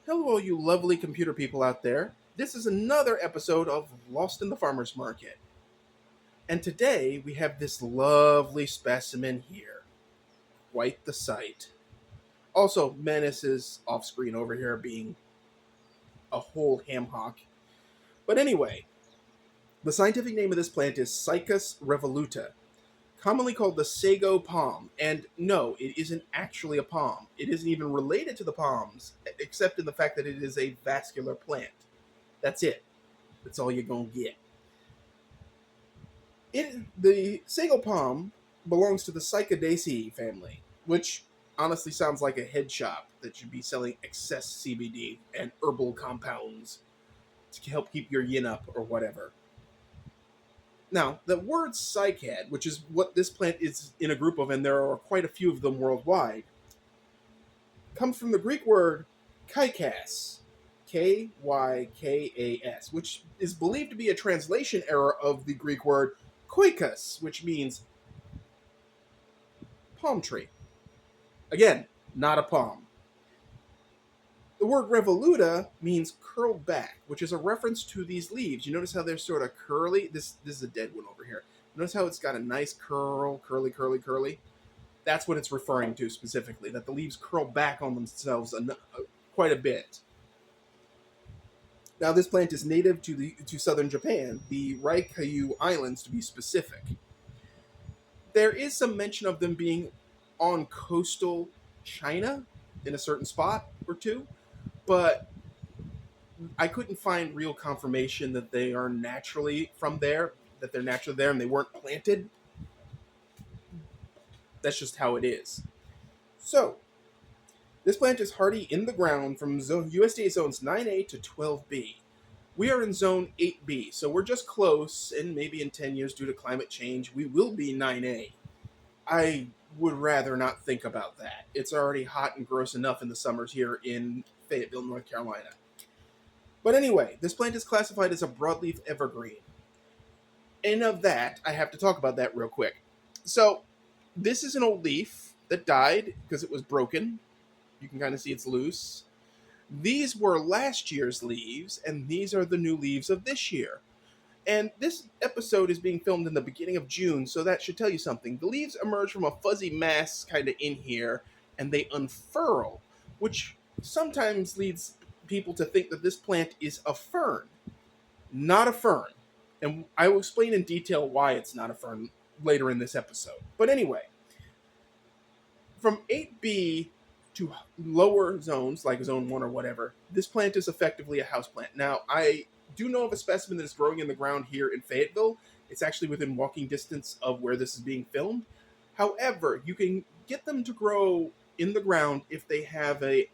Hello, all you lovely computer people out there. This is another episode of Lost in the Farmer's Market. And today we have this lovely specimen here. Quite the sight. Also, Menace is off screen over here being a whole ham hock. But anyway, the scientific name of this plant is Cycas revoluta, commonly called the Sago Palm. And no, it isn't actually a palm. It isn't even related to the palms, except in the fact that it is a vascular plant. That's it. That's all you're gonna get. The Sago Palm belongs to the Cycadaceae family, which honestly sounds like a head shop that should be selling excess CBD and herbal compounds to help keep your yin up or whatever. Now, the word cycad, which is what this plant is in a group of, and there are quite a few of them worldwide, comes from the Greek word kykas, Kykas, which is believed to be a translation error of the Greek word koikas, which means palm tree. Again, not a palm. The word revoluta means curled back, which is a reference to these leaves. You notice how they're sort of curly? This is a dead one over here. Notice how it's got a nice curl, curly, curly, curly? That's what it's referring to specifically, that the leaves curl back on themselves quite a bit. Now, this plant is native to southern Japan, the Ryukyu Islands to be specific. There is some mention of them being on coastal China in a certain spot or two, but I couldn't find real confirmation that they are naturally from there, that they're naturally there and they weren't planted. That's just how it is. So, this plant is hardy in the ground from USDA zones 9A to 12B. We are in zone 8B, so we're just close, and maybe in 10 years due to climate change, we will be 9A. I would rather not think about that. It's already hot and gross enough in the summers here in Fayetteville, North Carolina. But anyway, this plant is classified as a broadleaf evergreen. And of that, I have to talk about that real quick. So, this is an old leaf that died because it was broken. You can kind of see it's loose. These were last year's leaves, and these are the new leaves of this year. And this episode is being filmed in the beginning of June, so that should tell you something. The leaves emerge from a fuzzy mass kind of in here, and they unfurl, which sometimes leads people to think that this plant is a fern. Not a fern. And I will explain in detail why it's not a fern later in this episode. But anyway, from 8B to lower zones, like zone 1 or whatever, this plant is effectively a houseplant. Now, I do know of a specimen that is growing in the ground here in Fayetteville. It's actually within walking distance of where this is being filmed. However, you can get them to grow in the ground if they have a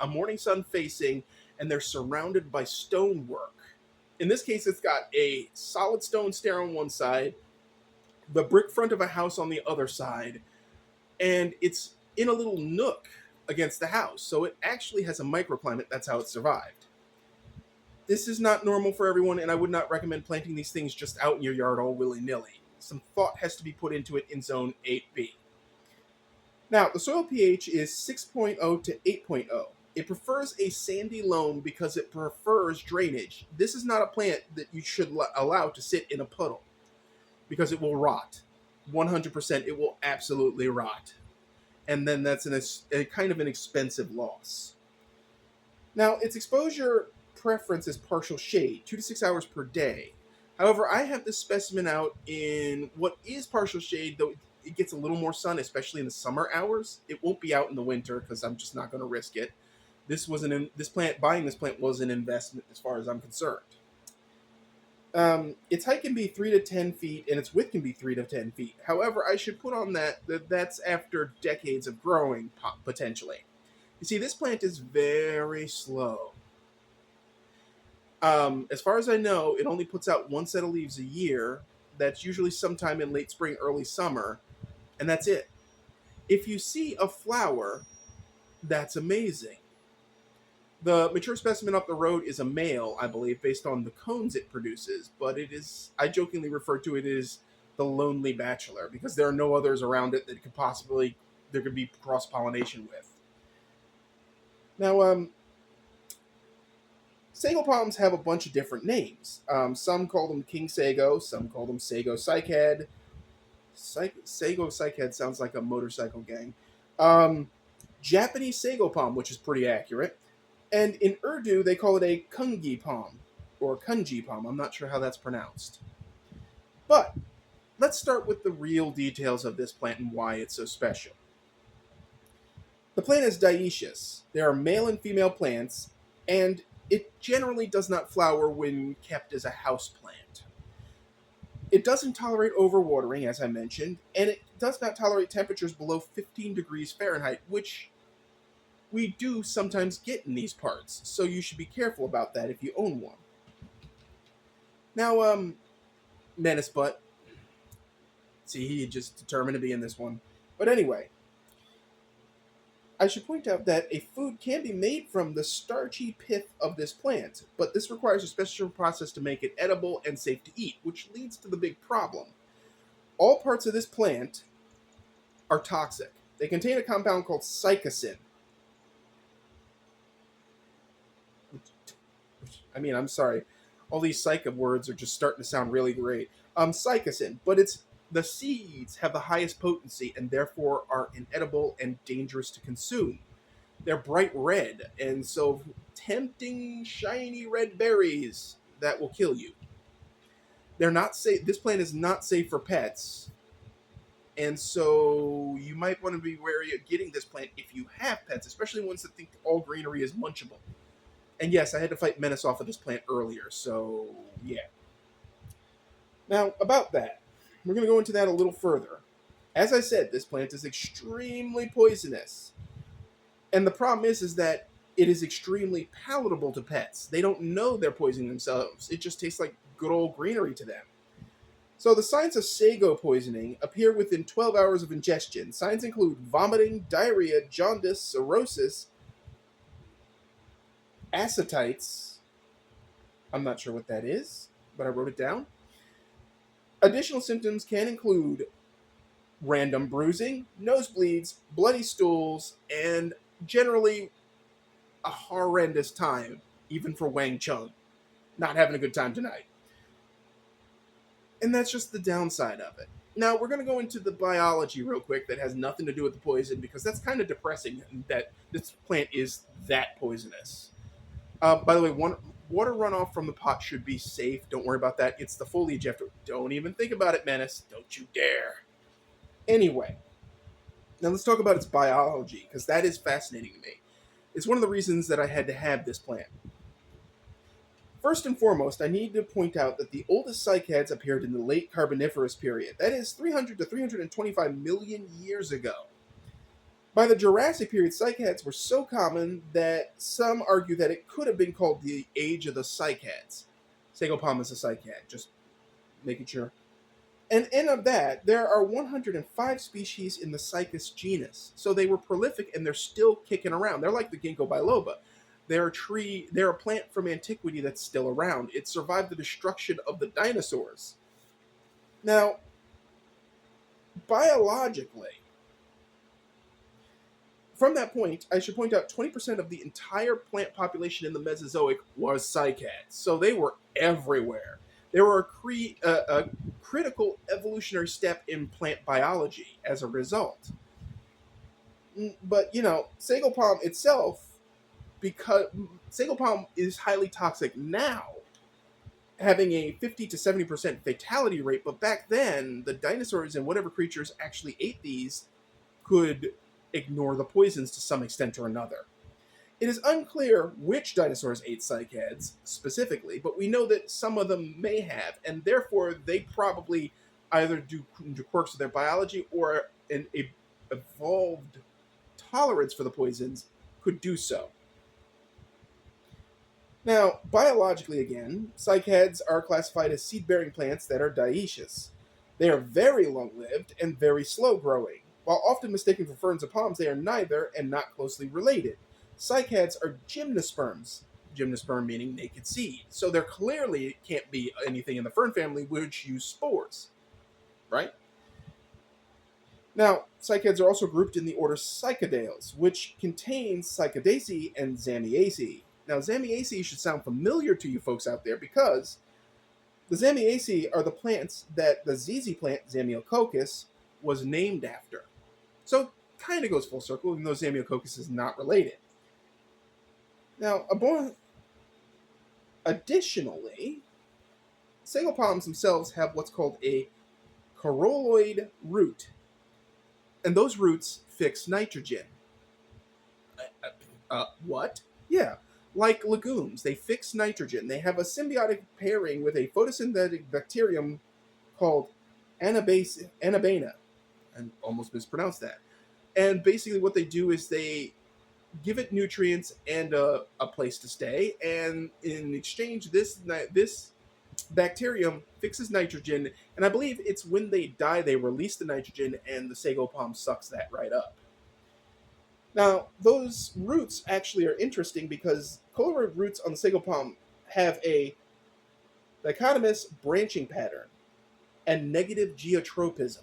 morning sun facing, and they're surrounded by stonework. In this case, it's got a solid stone stair on one side, the brick front of a house on the other side, and it's in a little nook against the house. So it actually has a microclimate. That's how it survived. This is not normal for everyone, and I would not recommend planting these things just out in your yard all willy-nilly. Some thought has to be put into it in zone 8B. Now, the soil pH is 6.0 to 8.0. It prefers a sandy loam because it prefers drainage. This is not a plant that you should allow to sit in a puddle because it will rot. 100% it will absolutely rot. And then that's a kind of an expensive loss. Now, its exposure preference is partial shade, 2 to 6 hours per day. However, I have this specimen out in what is partial shade, though it gets a little more sun, especially in the summer hours. It won't be out in the winter because I'm just not going to risk it. Buying this plant was an investment as far as I'm concerned. Its height can be 3 to 10 feet, and its width can be 3 to 10 feet. However, I should put on that's after decades of growing, potentially. You see, this plant is very slow. As far as I know, it only puts out one set of leaves a year. That's usually sometime in late spring, early summer, and that's it. If you see a flower, that's amazing. The mature specimen up the road is a male, I believe, based on the cones it produces, but I jokingly refer to it as the lonely bachelor, because there are no others around it that there could be cross-pollination with. Now, Sago Palms have a bunch of different names. Some call them King Sago, some call them Sago Cycad. Sago Cycad sounds like a motorcycle gang. Um, Japanese Sago Palm, which is pretty accurate. And in Urdu, they call it a Kungi Palm, or Kunji Palm. I'm not sure how that's pronounced. But let's start with the real details of this plant and why it's so special. The plant is dioecious. There are male and female plants, and it generally does not flower when kept as a house plant. It doesn't tolerate overwatering, as I mentioned, and it does not tolerate temperatures below 15 degrees Fahrenheit, which we do sometimes get in these parts, so you should be careful about that if you own one. Now, Menace Butt. See, he just determined to be in this one. But anyway, I should point out that a food can be made from the starchy pith of this plant, but this requires a special process to make it edible and safe to eat, which leads to the big problem. All parts of this plant are toxic. They contain a compound called cycasin. I'm sorry. All these psych words are just starting to sound really great. Cycasin, but the seeds have the highest potency and therefore are inedible and dangerous to consume. They're bright red, and so tempting, shiny red berries that will kill you. They're not safe. This plant is not safe for pets, and so you might want to be wary of getting this plant if you have pets, especially ones that think all greenery is munchable. And yes, I had to fight Menace off of this plant earlier, so yeah. Now, about that, we're going to go into that a little further. As I said, this plant is extremely poisonous. And the problem is that it is extremely palatable to pets. They don't know they're poisoning themselves. It just tastes like good old greenery to them. So the signs of sago poisoning appear within 12 hours of ingestion. Signs include vomiting, diarrhea, jaundice, cirrhosis, ascites. I'm not sure what that is, but I wrote it down. Additional symptoms can include random bruising, nosebleeds, bloody stools, and generally a horrendous time, even for Wang Chung. Not having a good time tonight. And that's just the downside of it. Now, we're going to go into the biology real quick that has nothing to do with the poison, because that's kind of depressing that this plant is that poisonous. By the way, water runoff from the pot should be safe. Don't worry about that. It's the foliage after. Don't even think about it, Menace. Don't you dare. Anyway, now let's talk about its biology, because that is fascinating to me. It's one of the reasons that I had to have this plant. First and foremost, I need to point out that the oldest cycads appeared in the late Carboniferous period. That is 300 to 325 million years ago. By the Jurassic period, cycads were so common that some argue that it could have been called the Age of the Cycads. Sago Palm is a cycad, just making sure. And in of that, there are 105 species in the Cycas genus. So they were prolific and they're still kicking around. They're like the ginkgo biloba. They're a plant from antiquity that's still around. It survived the destruction of the dinosaurs. Now, biologically, from that point, I should point out 20% of the entire plant population in the Mesozoic was cycads. So they were everywhere. They were a critical evolutionary step in plant biology as a result. But, Sago Palm itself, because Sago Palm is highly toxic now, having a 50 to 70% fatality rate, but back then, the dinosaurs and whatever creatures actually ate these could ignore the poisons to some extent or another. It is unclear which dinosaurs ate cycads specifically, but we know that some of them may have, and therefore they probably either due to quirks of their biology or an evolved tolerance for the poisons could do so. Now, biologically again, cycads are classified as seed-bearing plants that are dioecious. They are very long-lived and very slow-growing. While often mistaken for ferns or palms, they are neither and not closely related. Cycads are gymnosperms. Gymnosperm meaning naked seed. So there clearly can't be anything in the fern family which use spores. Right? Now, cycads are also grouped in the order Cycadales, which contains Cycadaceae and Zamiaceae. Now, Zamiaceae should sound familiar to you folks out there because the Zamiaceae are the plants that the ZZ plant, Zamiococcus, was named after. So, kind of goes full circle, even though Zamiococcus is not related. Now, additionally, Sago palms themselves have what's called a corolloid root, and those roots fix nitrogen. What? Yeah. Like legumes, they fix nitrogen. They have a symbiotic pairing with a photosynthetic bacterium called Anabana. I almost mispronounced that. And basically, what they do is they give it nutrients and a place to stay. And in exchange, this bacterium fixes nitrogen. And I believe it's when they die, they release the nitrogen, and the sago palm sucks that right up. Now, those roots actually are interesting because coloroid roots on the sago palm have a dichotomous branching pattern and negative geotropism.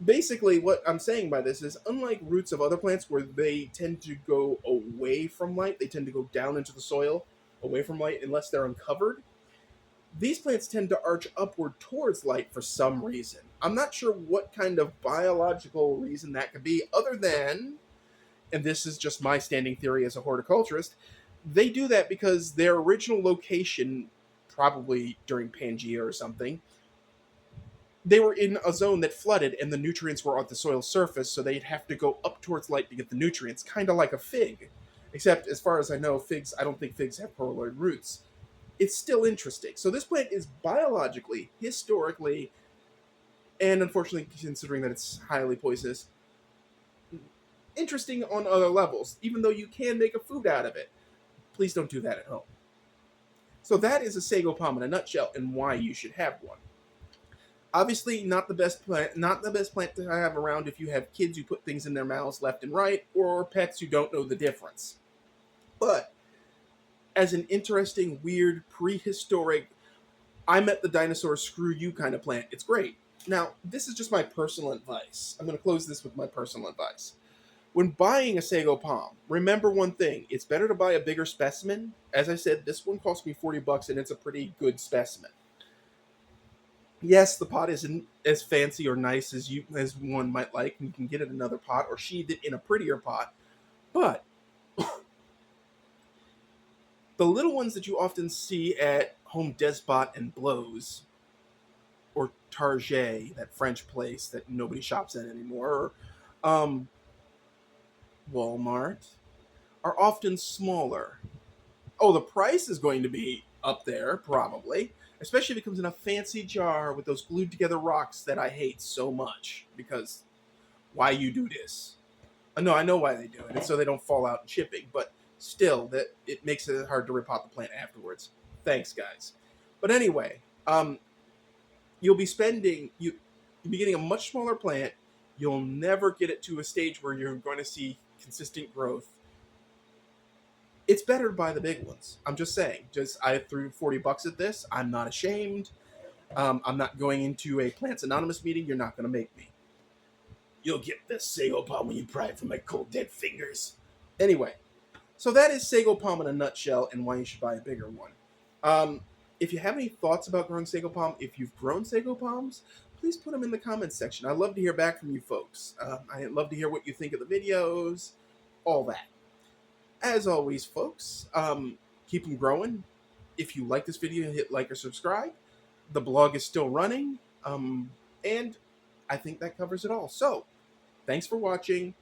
Basically, what I'm saying by this is, unlike roots of other plants where they tend to go away from light, they tend to go down into the soil, away from light, unless they're uncovered. These plants tend to arch upward towards light for some reason. I'm not sure what kind of biological reason that could be, other than, and this is just my standing theory as a horticulturist, they do that because their original location, probably during Pangea or something, they were in a zone that flooded and the nutrients were on the soil surface, so they'd have to go up towards light to get the nutrients, kind of like a fig. Except, as far as I know, I don't think figs have corolloid roots. It's still interesting. So this plant is biologically, historically, and unfortunately, considering that it's highly poisonous, interesting on other levels, even though you can make a food out of it. Please don't do that at home. So that is a sago palm in a nutshell, and why you should have one. Obviously, not the best plant to have around if you have kids who put things in their mouths left and right, or pets who don't know the difference. But as an interesting, weird, prehistoric, I met the dinosaurs, screw you kind of plant, it's great. Now, this is just my personal advice. I'm going to close this with my personal advice. When buying a sago palm, remember one thing. It's better to buy a bigger specimen. As I said, this one cost me $40 and it's a pretty good specimen. Yes, the pot isn't as fancy or nice as one might like. You can get it in another pot or sheathe it in a prettier pot. But the little ones that you often see at Home Depot and Blows, or Target, that French place that nobody shops at anymore, or Walmart, are often smaller. Oh, the price is going to be up there, probably. Especially if it comes in a fancy jar with those glued together rocks that I hate so much. Because why you do this? No, I know why they do it. It's so they don't fall out in shipping. But still, that it makes it hard to repot the plant afterwards. Thanks, guys. But anyway, you'll be getting a much smaller plant. You'll never get it to a stage where you're going to see consistent growth. It's better to buy the big ones. I'm just saying. I threw $40 at this. I'm not ashamed. I'm not going into a Plants Anonymous meeting. You're not going to make me. You'll get this sago palm when you pry it from my cold dead fingers. Anyway, so that is sago palm in a nutshell and why you should buy a bigger one. If you have any thoughts about growing sago palm, if you've grown sago palms, please put them in the comments section. I'd love to hear back from you folks. I'd love to hear what you think of the videos, all that. As always, folks, keep them growing. If you like this video, hit like or subscribe. The blog is still running, and I think that covers it all. So, thanks for watching.